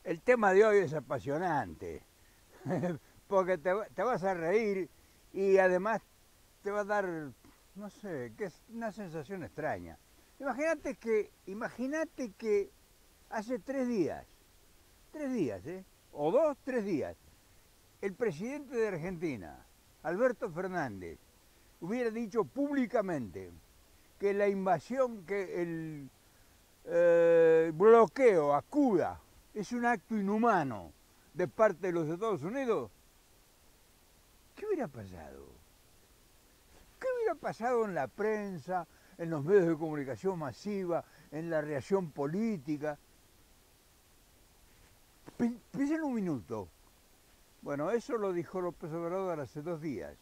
El tema de hoy es apasionante, porque te vas a reír y además te va a dar, no sé, que es una sensación extraña. Imagínate que hace 3 días, o 2, 3 días, el presidente de Argentina, Alberto Fernández, hubiera dicho públicamente que la invasión, que el bloqueo a Cuba es un acto inhumano de parte de los Estados Unidos, ¿qué hubiera pasado? ¿Qué hubiera pasado en la prensa, en los medios de comunicación masiva, en la reacción política? Piensen un minuto. Bueno, eso lo dijo López Obrador hace 2 días.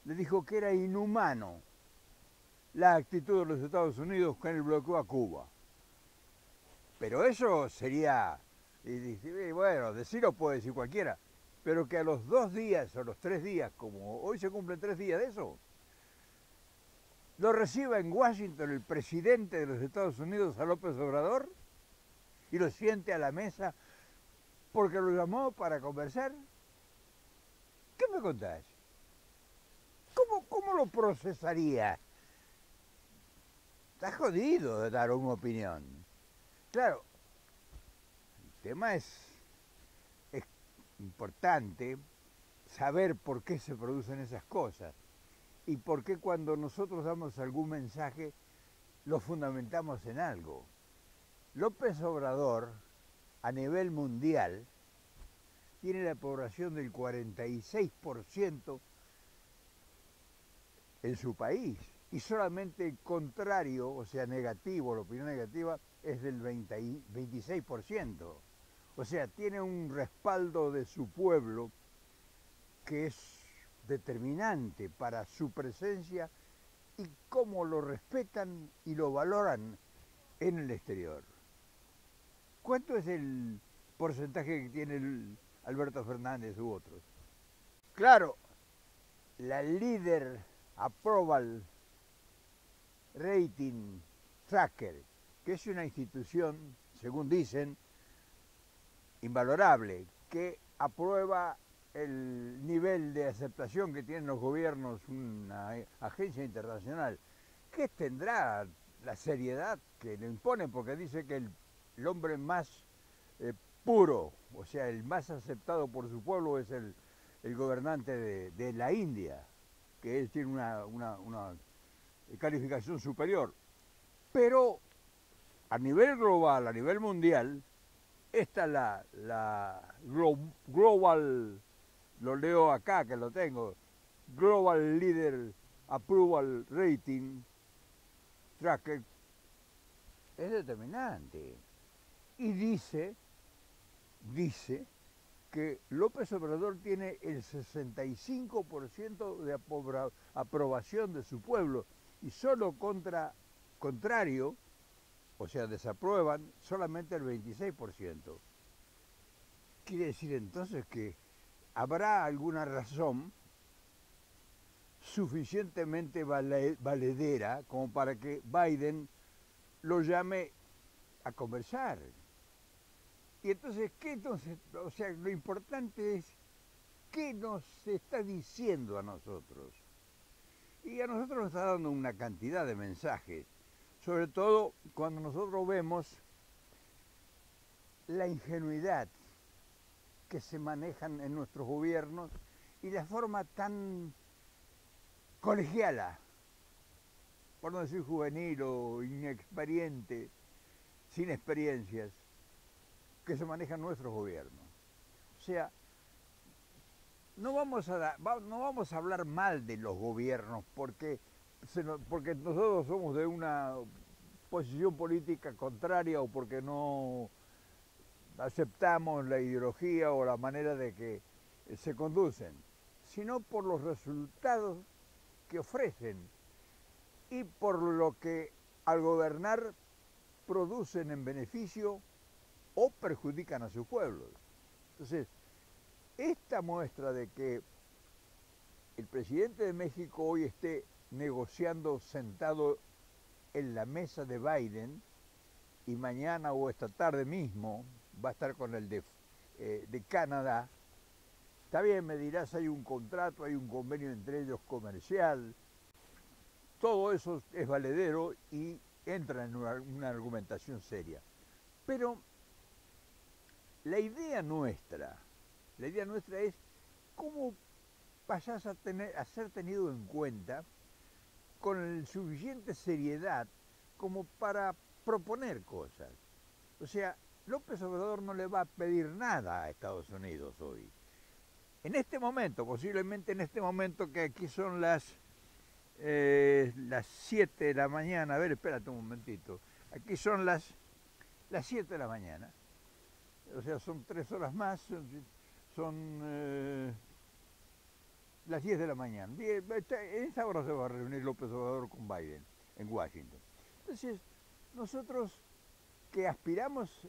Le dijo que era inhumano la actitud de los Estados Unidos con el bloqueo a Cuba. Pero eso sería, y bueno, decirlo puede decir cualquiera, pero que a los 2 días o los 3 días, como hoy se cumplen 3 días de eso, lo reciba en Washington el presidente de los Estados Unidos a López Obrador y lo siente a la mesa porque lo llamó para conversar. ¿Qué me contás? ¿Cómo lo procesaría? Está jodido de dar una opinión. Claro, el tema es importante saber por qué se producen esas cosas y por qué cuando nosotros damos algún mensaje lo fundamentamos en algo. López Obrador, a nivel mundial, tiene la población del 46% en su país y solamente el contrario, o sea, negativo, la opinión negativa, es del 26%. O sea, tiene un respaldo de su pueblo que es determinante para su presencia y cómo lo respetan y lo valoran en el exterior. ¿Cuánto es el porcentaje que tiene Alberto Fernández u otros? Claro, la líder Approval Rating Tracker, que es una institución, según dicen, invalorable, que aprueba el nivel de aceptación que tienen los gobiernos, una agencia internacional, que tendrá la seriedad que le impone, porque dice que el hombre más puro, o sea, el más aceptado por su pueblo es el gobernante de la India, que él tiene una calificación superior. Pero a nivel global, a nivel mundial, esta es la Global, lo leo acá que lo tengo, Global Leader Approval Rating Tracker, es determinante. Y dice que López Obrador tiene el 65% de aprobación de su pueblo y solo contrario, o sea, desaprueban solamente el 26%. Quiere decir entonces que habrá alguna razón suficientemente valedera como para que Biden lo llame a conversar. Y entonces, o sea, lo importante es qué nos está diciendo a nosotros. Y a nosotros nos está dando una cantidad de mensajes, sobre todo cuando nosotros vemos la ingenuidad que se manejan en nuestros gobiernos y la forma tan colegiala, por no decir juvenil o inexperiente, sin experiencias, que se manejan nuestros gobiernos. O sea, no vamos a hablar mal de los gobiernos porque nosotros somos de una posición política contraria o porque no aceptamos la ideología o la manera de que se conducen, sino por los resultados que ofrecen y por lo que al gobernar producen en beneficio o perjudican a sus pueblos. Entonces, esta muestra de que el presidente de México hoy esté negociando sentado en la mesa de Biden y mañana o esta tarde mismo va a estar con el de Canadá. Está bien, me dirás, hay un contrato, hay un convenio entre ellos comercial. Todo eso es valedero y entra en una argumentación seria. Pero la idea nuestra es cómo vayas a ser tenido en cuenta con suficiente seriedad como para proponer cosas. O sea, López Obrador no le va a pedir nada a Estados Unidos hoy. En este momento, posiblemente en este momento que aquí son las 7 de la mañana, a ver, espérate un momentito, aquí son las 7 de la mañana, o sea, son 3 horas más, son las 10 de la mañana. En esa hora se va a reunir López Obrador con Biden en Washington. Entonces, nosotros que aspiramos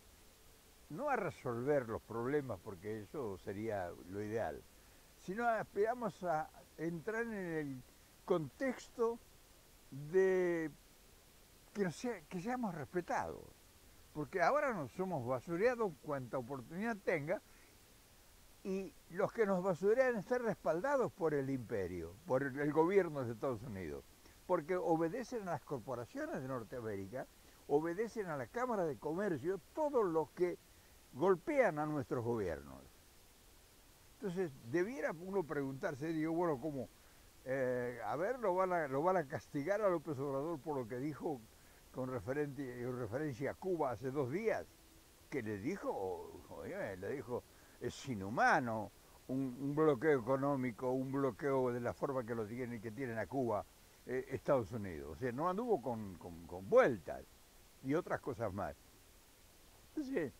no a resolver los problemas, porque eso sería lo ideal, sino aspiramos a entrar en el contexto de que seamos respetados, porque ahora nos somos basureados cuanta oportunidad tenga, y los que nos basurean están respaldados por el imperio, por el gobierno de Estados Unidos, porque obedecen a las corporaciones de Norteamérica, obedecen a la Cámara de Comercio, todos los que golpean a nuestros gobiernos. Entonces, debiera uno preguntarse, digo, bueno, ¿cómo? A ver, lo van a castigar a López Obrador por lo que dijo con referencia a Cuba hace 2 días, que le dijo, oye, le dijo, es inhumano un bloqueo económico, un bloqueo de la forma que tienen a Cuba Estados Unidos. O sea, no anduvo con vueltas y otras cosas más. Entonces,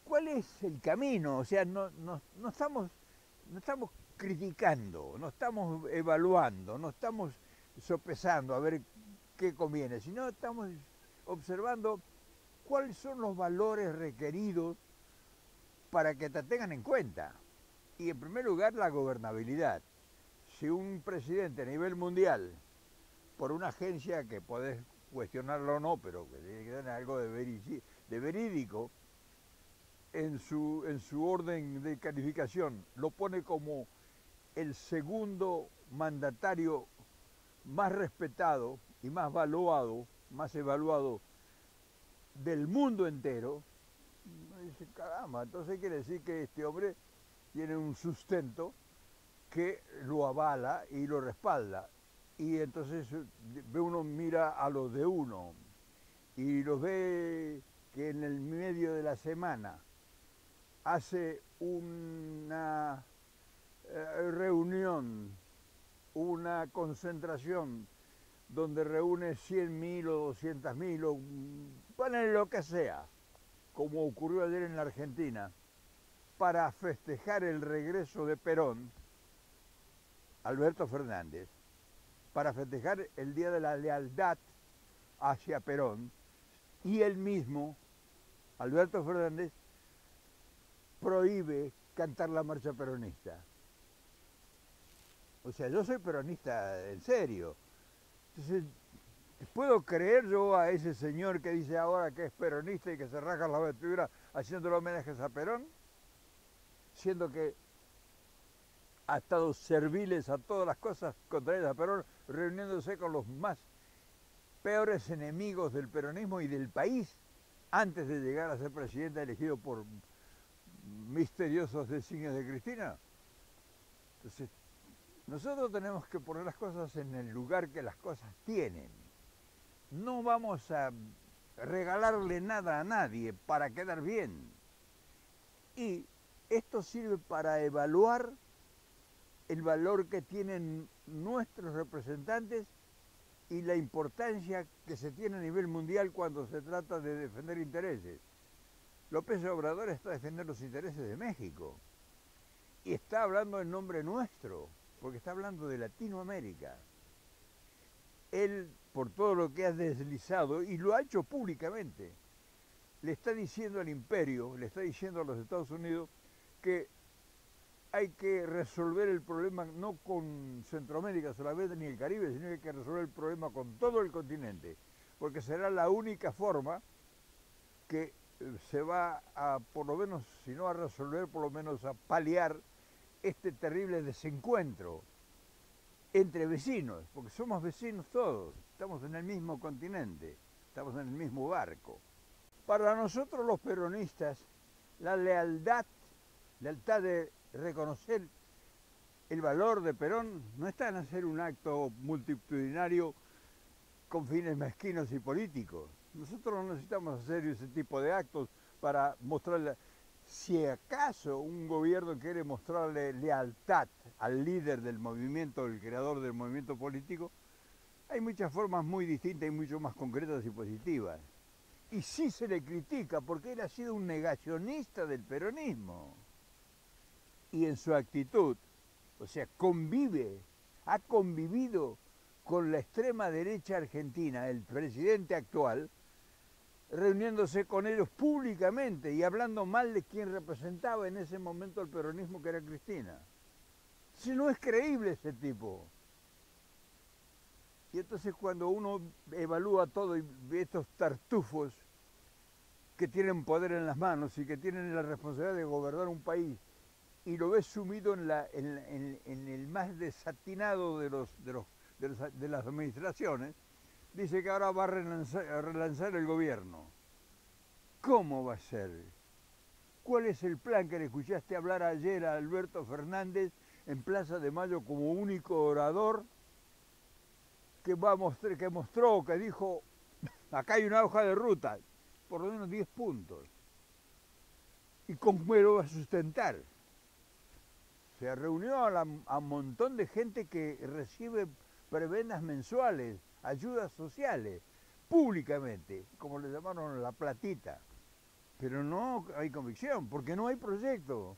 ¿cuál es el camino? O sea, no estamos criticando, no estamos evaluando, no estamos sopesando a ver qué conviene, sino estamos observando cuáles son los valores requeridos para que te tengan en cuenta. Y en primer lugar, la gobernabilidad. Si un presidente a nivel mundial, por una agencia que podés cuestionarlo o no, pero que tiene que tener algo de verídico, en su orden de calificación, lo pone como el segundo mandatario más respetado y más valuado, más evaluado del mundo entero, dice, caramba, entonces quiere decir que este hombre tiene un sustento que lo avala y lo respalda. Y entonces uno mira a los de uno y los ve que en el medio de la semana hace una reunión, una concentración donde reúne 100.000 o 200.000 o ponen lo que sea, como ocurrió ayer en la Argentina, para festejar el regreso de Perón, Alberto Fernández, para festejar el Día de la Lealtad hacia Perón, y él mismo, Alberto Fernández, prohíbe cantar la marcha peronista. O sea, yo soy peronista en serio. Entonces, ¿puedo creer yo a ese señor que dice ahora que es peronista y que se raja la vestidura haciéndole homenajes a Perón? Siendo que ha estado serviles a todas las cosas contrarias a Perón, reuniéndose con los más peores enemigos del peronismo y del país antes de llegar a ser presidente elegido por misteriosos designios de Cristina. Entonces, nosotros tenemos que poner las cosas en el lugar que las cosas tienen. No vamos a regalarle nada a nadie para quedar bien. Y esto sirve para evaluar el valor que tienen nuestros representantes y la importancia que se tiene a nivel mundial cuando se trata de defender intereses. López Obrador está defendiendo los intereses de México y está hablando en nombre nuestro, porque está hablando de Latinoamérica. Él, por todo lo que ha deslizado, y lo ha hecho públicamente, le está diciendo al imperio, le está diciendo a los Estados Unidos que hay que resolver el problema no con Centroamérica solamente ni el Caribe, sino que hay que resolver el problema con todo el continente, porque será la única forma que se va a, por lo menos, si no a resolver, por lo menos a paliar este terrible desencuentro entre vecinos, porque somos vecinos todos, estamos en el mismo continente, estamos en el mismo barco. Para nosotros los peronistas, la lealtad de reconocer el valor de Perón no está en hacer un acto multitudinario con fines mezquinos y políticos. Nosotros no necesitamos hacer ese tipo de actos para mostrarle, si acaso un gobierno quiere mostrarle lealtad al líder del movimiento, el creador del movimiento político, hay muchas formas muy distintas y mucho más concretas y positivas. Y sí se le critica porque él ha sido un negacionista del peronismo. Y en su actitud, o sea, ha convivido con la extrema derecha argentina, el presidente actual, reuniéndose con ellos públicamente y hablando mal de quien representaba en ese momento el peronismo, que era Cristina. Si no es creíble ese tipo. Y entonces cuando uno evalúa todo y ve estos tartufos que tienen poder en las manos y que tienen la responsabilidad de gobernar un país, y lo ves sumido en el más desatinado de las administraciones, dice que ahora va a relanzar el gobierno. ¿Cómo va a ser? ¿Cuál es el plan que le escuchaste hablar ayer a Alberto Fernández en Plaza de Mayo como único orador que mostró, que dijo, acá hay una hoja de ruta, por lo menos 10 puntos? ¿Y cómo lo va a sustentar? Se reunió a un montón de gente que recibe prebendas mensuales, ayudas sociales, públicamente, como le llamaron la platita. Pero no hay convicción, porque no hay proyecto.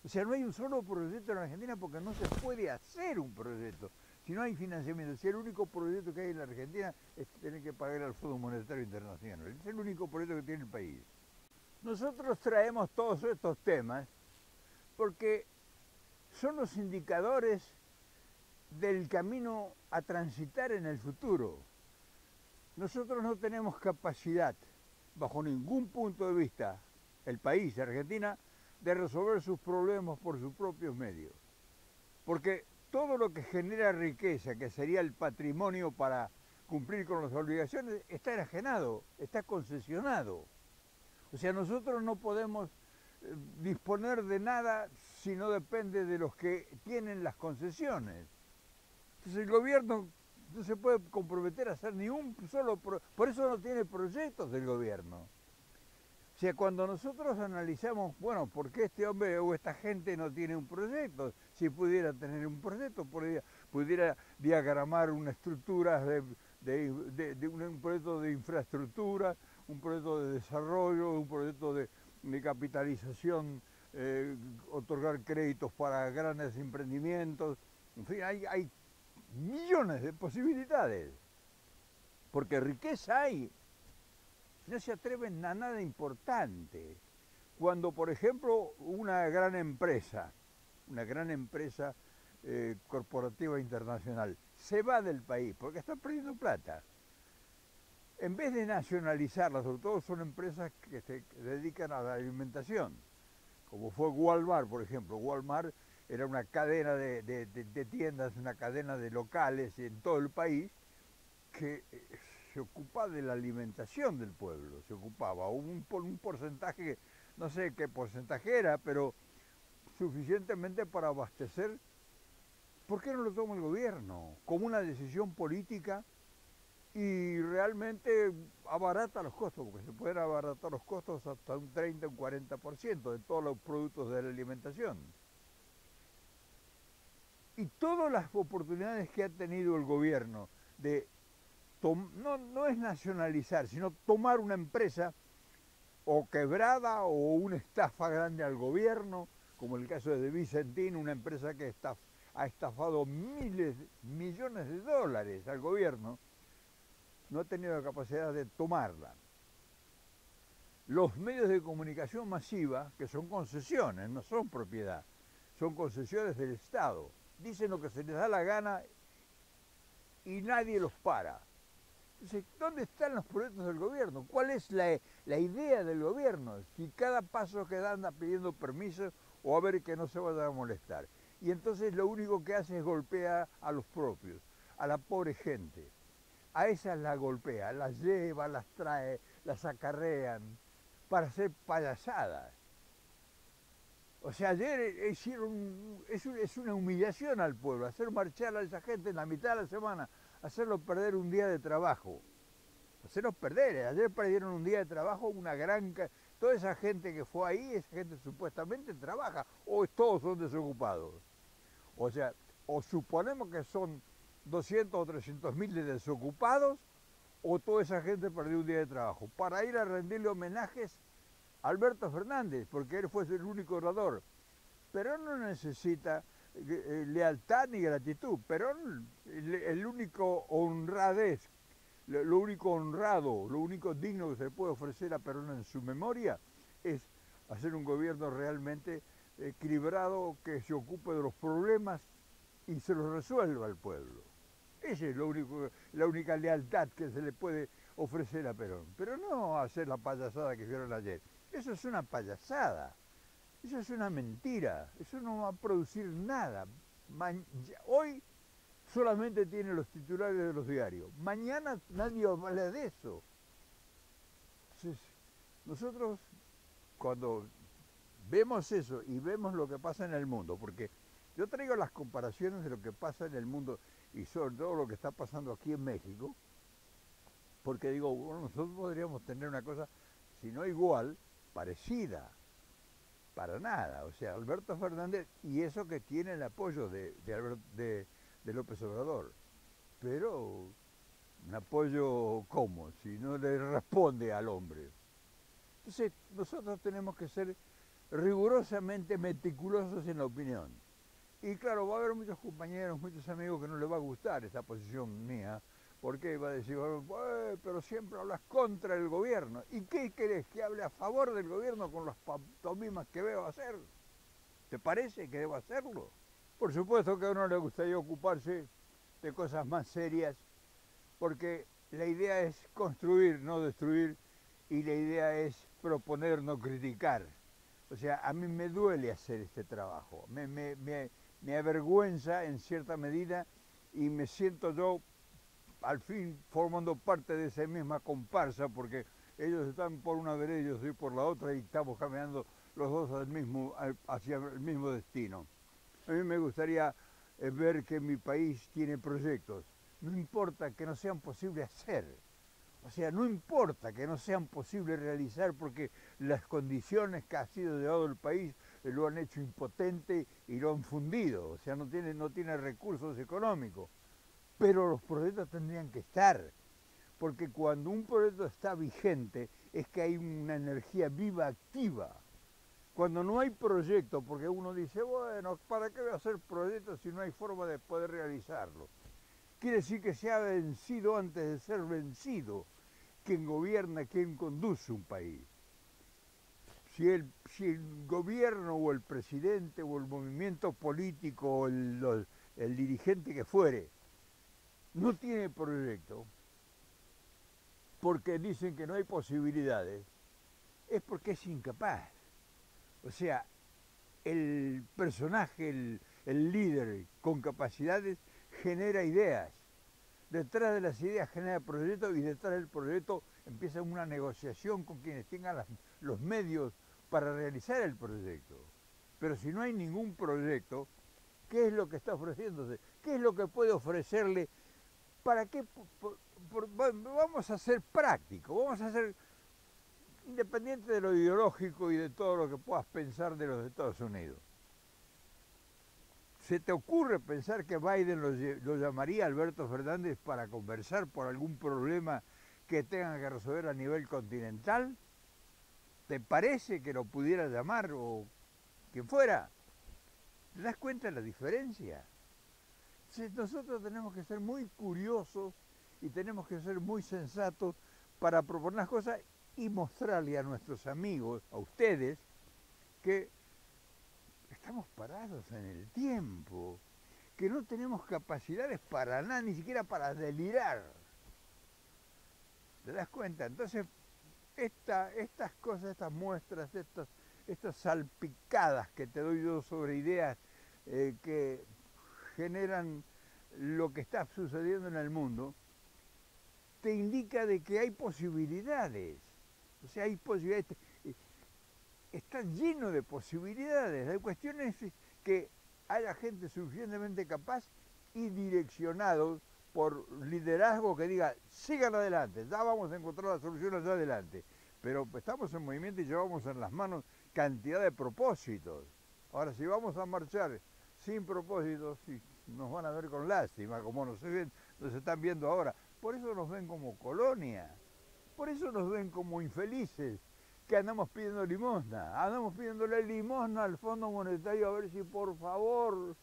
O sea, no hay un solo proyecto en Argentina porque no se puede hacer un proyecto. Si no hay financiamiento, si el único proyecto que hay en la Argentina es tener que pagar al Fondo Monetario Internacional. Es el único proyecto que tiene el país. Nosotros traemos todos estos temas porque son los indicadores del camino a transitar en el futuro. Nosotros no tenemos capacidad, bajo ningún punto de vista, el país, Argentina, de resolver sus problemas por sus propios medios. Porque todo lo que genera riqueza, que sería el patrimonio para cumplir con las obligaciones, está enajenado, está concesionado. O sea, nosotros no podemos disponer de nada si no depende de los que tienen las concesiones. Entonces el gobierno no se puede comprometer a hacer ni un solo por eso no tiene proyectos del gobierno. O sea, cuando nosotros analizamos, bueno, ¿por qué este hombre o esta gente no tiene un proyecto? Si pudiera tener un proyecto, pudiera diagramar una estructura un proyecto de infraestructura, un proyecto de desarrollo, un proyecto de capitalización, otorgar créditos para grandes emprendimientos. En fin, hay millones de posibilidades, porque riqueza hay. No se atreven a nada importante. Cuando, por ejemplo, una gran empresa corporativa internacional, se va del país porque está perdiendo plata, en vez de nacionalizarla, sobre todo son empresas que se dedican a la alimentación, como fue Walmart, por ejemplo. Walmart era una cadena de tiendas, una cadena de locales en todo el país que se ocupaba de la alimentación del pueblo, se ocupaba un porcentaje, no sé qué porcentaje era, pero suficientemente para abastecer. ¿Por qué no lo toma el gobierno? Como una decisión política y realmente abarata los costos, porque se pueden abaratar los costos hasta un 30 o un 40% de todos los productos de la alimentación. Y todas las oportunidades que ha tenido el gobierno de no es nacionalizar, sino tomar una empresa o quebrada o una estafa grande al gobierno, como el caso de Vicentín, una empresa que ha estafado millones de dólares al gobierno, no ha tenido la capacidad de tomarla. Los medios de comunicación masiva, que son concesiones, no son propiedad, son concesiones del Estado, dicen lo que se les da la gana y nadie los para. Entonces, ¿dónde están los proyectos del gobierno? ¿Cuál es la idea del gobierno? Si cada paso que da anda pidiendo permiso o a ver que no se vaya a molestar. Y entonces lo único que hace es golpear a los propios, a la pobre gente. A esas las golpea, las lleva, las trae, las acarrean para hacer payasadas. O sea, ayer hicieron, es una humillación al pueblo, hacer marchar a esa gente en la mitad de la semana, hacerlo perder un día de trabajo. Hacerlos perder, ayer perdieron un día de trabajo, toda esa gente que fue ahí, esa gente supuestamente trabaja, o todos son desocupados. O sea, o suponemos que son 200 o 300 mil de desocupados, o toda esa gente perdió un día de trabajo, para ir a rendirle homenajes a Alberto Fernández, porque él fue el único orador. Perón no necesita lealtad ni gratitud. Perón, el único honradez, lo único honrado, lo único digno que se le puede ofrecer a Perón en su memoria es hacer un gobierno realmente equilibrado que se ocupe de los problemas y se los resuelva al pueblo. Esa es la única lealtad que se le puede ofrecer a Perón. Pero no hacer la payasada que hicieron ayer. Eso es una payasada. Eso es una mentira. Eso no va a producir nada. Hoy solamente tiene los titulares de los diarios. Mañana nadie va a hablar de eso. Entonces, nosotros cuando vemos eso y vemos lo que pasa en el mundo, porque yo traigo las comparaciones de lo que pasa en el mundo y sobre todo lo que está pasando aquí en México, porque digo, bueno, nosotros podríamos tener una cosa, si no igual, parecida, para nada. O sea, Alberto Fernández, y eso que tiene el apoyo de López Obrador, pero un apoyo ¿cómo? Si no le responde al hombre. Entonces, nosotros tenemos que ser rigurosamente meticulosos en la opinión. Y claro, va a haber muchos compañeros, muchos amigos que no les va a gustar esta posición mía, porque va a decir, pero siempre hablas contra el gobierno. ¿Y qué querés? ¿Que hable a favor del gobierno con las pantomimas que veo hacer? ¿Te parece que debo hacerlo? Por supuesto que a uno le gustaría ocuparse de cosas más serias, porque la idea es construir, no destruir, y la idea es proponer, no criticar. O sea, a mí me duele hacer este trabajo, me avergüenza en cierta medida y me siento yo al fin formando parte de esa misma comparsa, porque ellos están por una vereda y yo estoy por la otra y estamos caminando los dos hacia el mismo destino. A mí me gustaría ver que mi país tiene proyectos, no importa que no sean posibles hacer. O sea, no importa que no sean posibles realizar porque las condiciones que ha sido llevado el país lo han hecho impotente y lo han fundido. O sea, no tiene recursos económicos. Pero los proyectos tendrían que estar. Porque cuando un proyecto está vigente es que hay una energía viva, activa. Cuando no hay proyecto, porque uno dice, bueno, ¿para qué voy a hacer proyectos si no hay forma de poder realizarlo? Quiere decir que se ha vencido antes de ser vencido quien gobierna, quien conduce un país. Si el gobierno o el presidente o el movimiento político o el dirigente que fuere no tiene proyecto, porque dicen que no hay posibilidades, es porque es incapaz. O sea, el personaje, el líder con capacidades genera ideas. Detrás de las ideas genera proyectos y detrás del proyecto empieza una negociación con quienes tengan los medios para realizar el proyecto. Pero si no hay ningún proyecto, ¿qué es lo que está ofreciéndose? ¿Qué es lo que puede ofrecerle? ¿Para qué? Vamos a ser prácticos, vamos a ser independiente de lo ideológico y de todo lo que puedas pensar de los Estados Unidos. ¿Se te ocurre pensar que Biden lo llamaría a Alberto Fernández para conversar por algún problema que tengan que resolver a nivel continental? ¿Te parece que lo pudiera llamar o quien fuera? ¿Te das cuenta de la diferencia? Entonces nosotros tenemos que ser muy curiosos y tenemos que ser muy sensatos para proponer las cosas y mostrarle a nuestros amigos, a ustedes, que estamos parados en el tiempo, que no tenemos capacidades para nada, ni siquiera para delirar. ¿Te das cuenta? Entonces, estas cosas, estas muestras, estas salpicadas que te doy yo sobre ideas que generan lo que está sucediendo en el mundo, te indica de que hay posibilidades. O sea, hay posibilidades. Está lleno de posibilidades. La cuestión es que haya gente suficientemente capaz y direccionados por liderazgo que diga, sigan adelante, ya vamos a encontrar las soluciones allá adelante. Pero estamos en movimiento y llevamos en las manos cantidad de propósitos. Ahora, si vamos a marchar sin propósitos, nos van a ver con lástima, como nos están viendo ahora. Por eso nos ven como colonia, por eso nos ven como infelices, que andamos pidiendo limosna, andamos pidiéndole limosna al Fondo Monetario a ver si por favor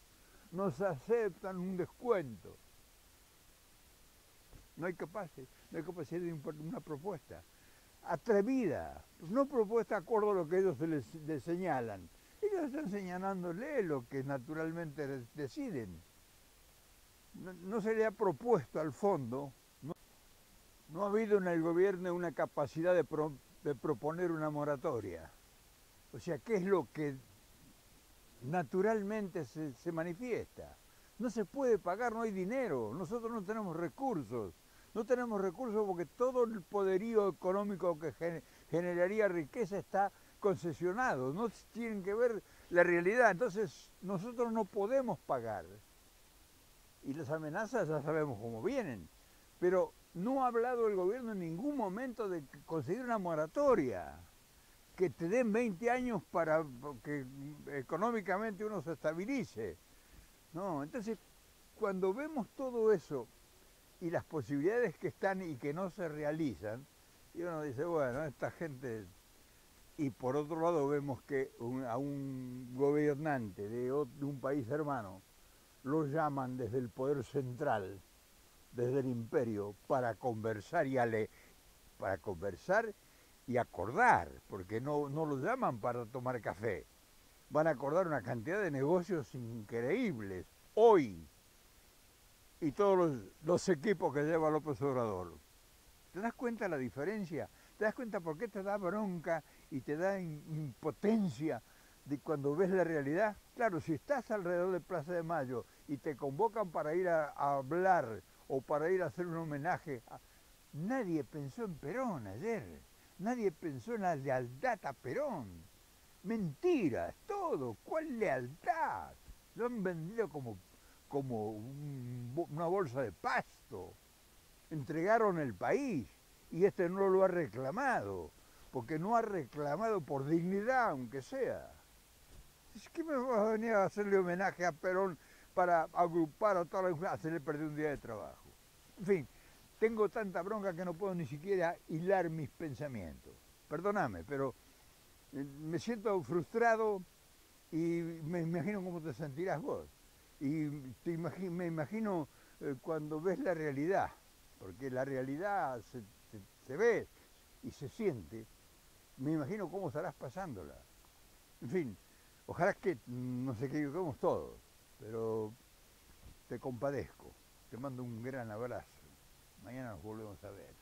nos aceptan un descuento. No hay capacidad de una propuesta atrevida, no propuesta acorde a lo que ellos les señalan. Ellos están señalándole lo que naturalmente deciden. No se le ha propuesto al fondo, no ha habido en el gobierno una capacidad de proponer una moratoria. O sea, ¿qué es lo que naturalmente se manifiesta? No se puede pagar, no hay dinero, nosotros no tenemos recursos. No tenemos recursos porque todo el poderío económico que generaría riqueza está concesionado, no tienen que ver la realidad, entonces nosotros no podemos pagar. Y las amenazas ya sabemos cómo vienen, pero no ha hablado el gobierno en ningún momento de conseguir una moratoria, que te den 20 años para que económicamente uno se estabilice. No, entonces cuando vemos todo eso, y las posibilidades que están y que no se realizan, y uno dice, bueno, esta gente... Y por otro lado vemos que a un gobernante de un país hermano lo llaman desde el poder central, desde el imperio, para conversar y acordar, porque no lo llaman para tomar café. Van a acordar una cantidad de negocios increíbles hoy, y todos los equipos que lleva López Obrador. ¿Te das cuenta la diferencia? ¿Te das cuenta por qué te da bronca y te da impotencia de cuando ves la realidad? Claro, si estás alrededor de Plaza de Mayo y te convocan para ir a hablar o para ir a hacer un homenaje, nadie pensó en Perón ayer, nadie pensó en la lealtad a Perón. Mentiras, todo. ¿Cuál lealtad? Lo han vendido como una bolsa de pasto. Entregaron el país y este no lo ha reclamado, porque no ha reclamado por dignidad, aunque sea. ¿Es que me vas a venir a hacerle homenaje a Perón para agrupar a toda la... hacerle perder un día de trabajo? En fin, tengo tanta bronca que no puedo ni siquiera hilar mis pensamientos. Perdóname, pero me siento frustrado y me imagino cómo te sentirás vos. Y me imagino cuando ves la realidad, porque la realidad se ve y se siente, me imagino cómo estarás pasándola. En fin, ojalá que nos equivoquemos todos, pero te compadezco, te mando un gran abrazo. Mañana nos volvemos a ver.